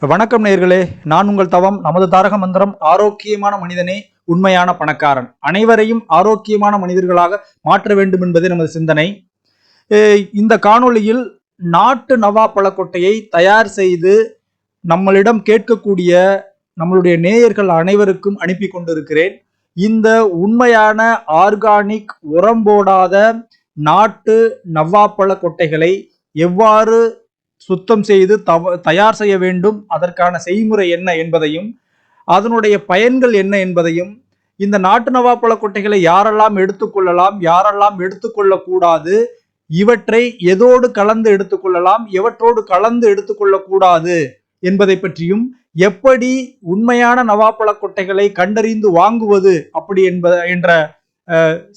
வணக்கம் நேயர்களே, நான் உங்கள் தவம். நமது தாரக மந்திரம் ஆரோக்கியமான மனிதனே உண்மையான பணக்காரன். அனைவரையும் ஆரோக்கியமான மனிதர்களாக மாற்ற வேண்டும் என்பதே நமது சிந்தனை. இந்த காணொளியில் நாட்டு நவா பழக்கொட்டையை தயார் செய்து நம்மளிடம் கேட்கக்கூடிய நம்மளுடைய நேயர்கள் அனைவருக்கும் அனுப்பி கொண்டிருக்கிறேன். இந்த உண்மையான ஆர்கானிக் உரம் போடாத நாட்டு நவ்வாப்பழ கொட்டைகளை எவ்வாறு சுத்தம் செய்து தயார் செய்ய வேண்டும், அதற்கான செய்முறை என்ன என்பதையும் அதனுடைய பயன்கள் என்ன என்பதையும், இந்த நாட்டு நவாப்பழ கொட்டைகளை யாரெல்லாம் எடுத்துக்கொள்ளலாம், யாரெல்லாம் எடுத்துக்கொள்ளக்கூடாது, இவற்றை எதோடு கலந்து எடுத்துக்கொள்ளலாம், எவற்றோடு கலந்து எடுத்துக்கொள்ளக்கூடாது என்பதை பற்றியும், எப்படி உண்மையான நவாப்பழ கொட்டைகளை கண்டறிந்து வாங்குவது அப்படி என்ற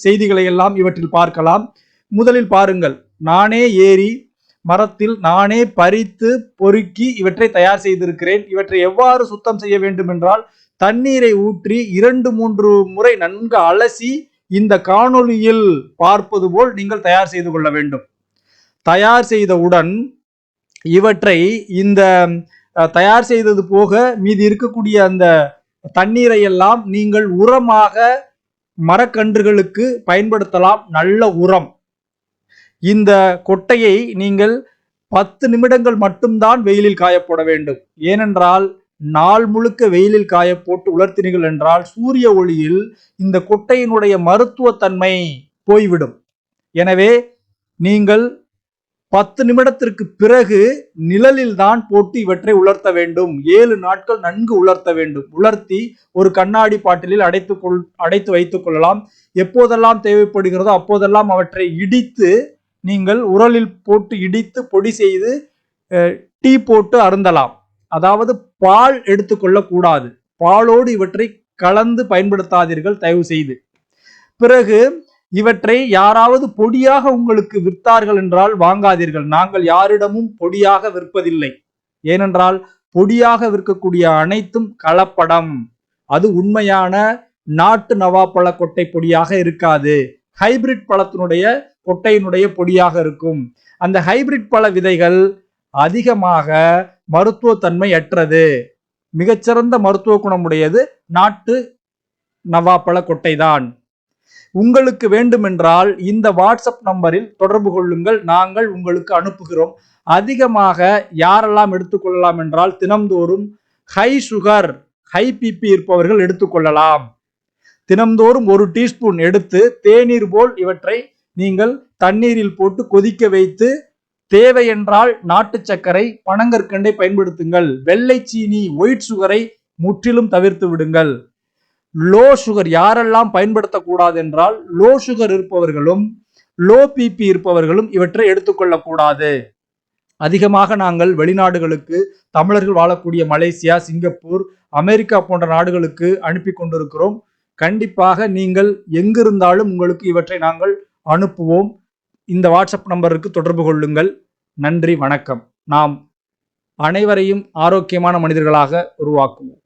செய்திகளை எல்லாம் இவற்றில் பார்க்கலாம். முதலில் பாருங்கள், நானே ஏறி மரத்தில் நானே பறித்து பொறுக்கி இவற்றை தயார் செய்திருக்கிறேன். இவற்றை எவ்வாறு சுத்தம் செய்ய வேண்டும் என்றால், தண்ணீரை ஊற்றி 2-3 முறை நன்கு அலசி இந்த காணொளியில் பார்ப்பது போல் நீங்கள் தயார் செய்து கொள்ள வேண்டும். தயார் செய்தவுடன் இவற்றை இந்த தயார் செய்தது போக மீதி இருக்கக்கூடிய அந்த தண்ணீரை எல்லாம் நீங்கள் உரமாக மரக்கன்றுகளுக்கு பயன்படுத்தலாம். நல்ல உரம். இந்த கொட்டையை நீங்கள் 10 நிமிடங்கள் மட்டும்தான் வெயிலில் காயப்போட வேண்டும். ஏனென்றால் நாள் முழுக்க வெயிலில் காய போட்டு உலர்த்தினீர்கள் என்றால் சூரிய ஒளியில் இந்த கொட்டையினுடைய மருத்துவத்தன்மை போய்விடும். எனவே நீங்கள் 10 நிமிடத்திற்கு பிறகு நிழலில் தான் போட்டு இவற்றை உலர்த்த வேண்டும். 7 நாட்கள் நன்கு உலர்த்த வேண்டும். உலர்த்தி ஒரு கண்ணாடி பாட்டிலில் அடைத்து வைத்துக் கொள்ளலாம். எப்போதெல்லாம் தேவைப்படுகிறதோ அப்போதெல்லாம் அவற்றை இடித்து நீங்கள் உரலில் போட்டு இடித்து பொடி செய்து டீ போட்டு அருந்தலாம். அதாவது பால் எடுத்துக்கொள்ள கூடாது. பாலோடு இவற்றை கலந்து பயன்படுத்தாதீர்கள் தயவு செய்து. பிறகு இவற்றை யாராவது பொடியாக உங்களுக்கு விற்றார்கள் என்றால் வாங்காதீர்கள். நாங்கள் யாரிடமும் பொடியாக விற்பதில்லை. ஏனென்றால் பொடியாக விற்கக்கூடிய அனைத்தும் கலப்படம். அது உண்மையான நாட்டு நவாப்பழ கொட்டை பொடியாக இருக்காது. ஹைபிரிட் பழத்தினுடைய கொட்டையினுடைய பொடியாக இருக்கும். அந்த ஹைபிரிட் பழ விதைகள் அதிகமாக மருத்துவத்தன்மை அற்றது. மிகச்சிறந்த மருத்துவ குணமுடையது நாட்டு நவாப்பழ கொட்டை தான். உங்களுக்கு வேண்டுமென்றால் இந்த வாட்ஸ்அப் நம்பரில் தொடர்பு கொள்ளுங்கள். நாங்கள் உங்களுக்கு அனுப்புகிறோம். அதிகமாக யாரெல்லாம் எடுத்துக்கொள்ளலாம் என்றால், தினம்தோறும் ஹை சுகர், ஹை பிபி இருப்பவர்கள் எடுத்துக்கொள்ளலாம். தினம்தோறும் 1 டீஸ்பூன் எடுத்து தேநீர் போல் இவற்றை நீங்கள் தண்ணீரில் போட்டு கொதிக்க வைத்து, தேவை என்றால் நாட்டு சர்க்கரை, பனங்கற்கண்டை பயன்படுத்துங்கள். வெள்ளை சீனி, ஒயிட் சுகரை முற்றிலும் தவிர்த்து விடுங்கள். லோ சுகர் யாரெல்லாம் பயன்படுத்தக்கூடாது என்றால், லோ சுகர் இருப்பவர்களும் லோ பிபி இருப்பவர்களும் இவற்றை எடுத்துக்கொள்ளக்கூடாது. அதிகமாக நாங்கள் வெளிநாடுகளுக்கு, தமிழர்கள் வாழக்கூடிய மலேசியா, சிங்கப்பூர், அமெரிக்கா போன்ற நாடுகளுக்கு அனுப்பி கொண்டிருக்கிறோம். கண்டிப்பாக நீங்கள் எங்கிருந்தாலும் உங்களுக்கு இவற்றை நாங்கள் அனுப்புவோம். இந்த வாட்ஸ்அப் நம்பருக்கு தொடர்பு கொள்ளுங்கள். நன்றி, வணக்கம். நாம் அனைவரையும் ஆரோக்கியமான மனிதர்களாக உருவாக்குவோம்.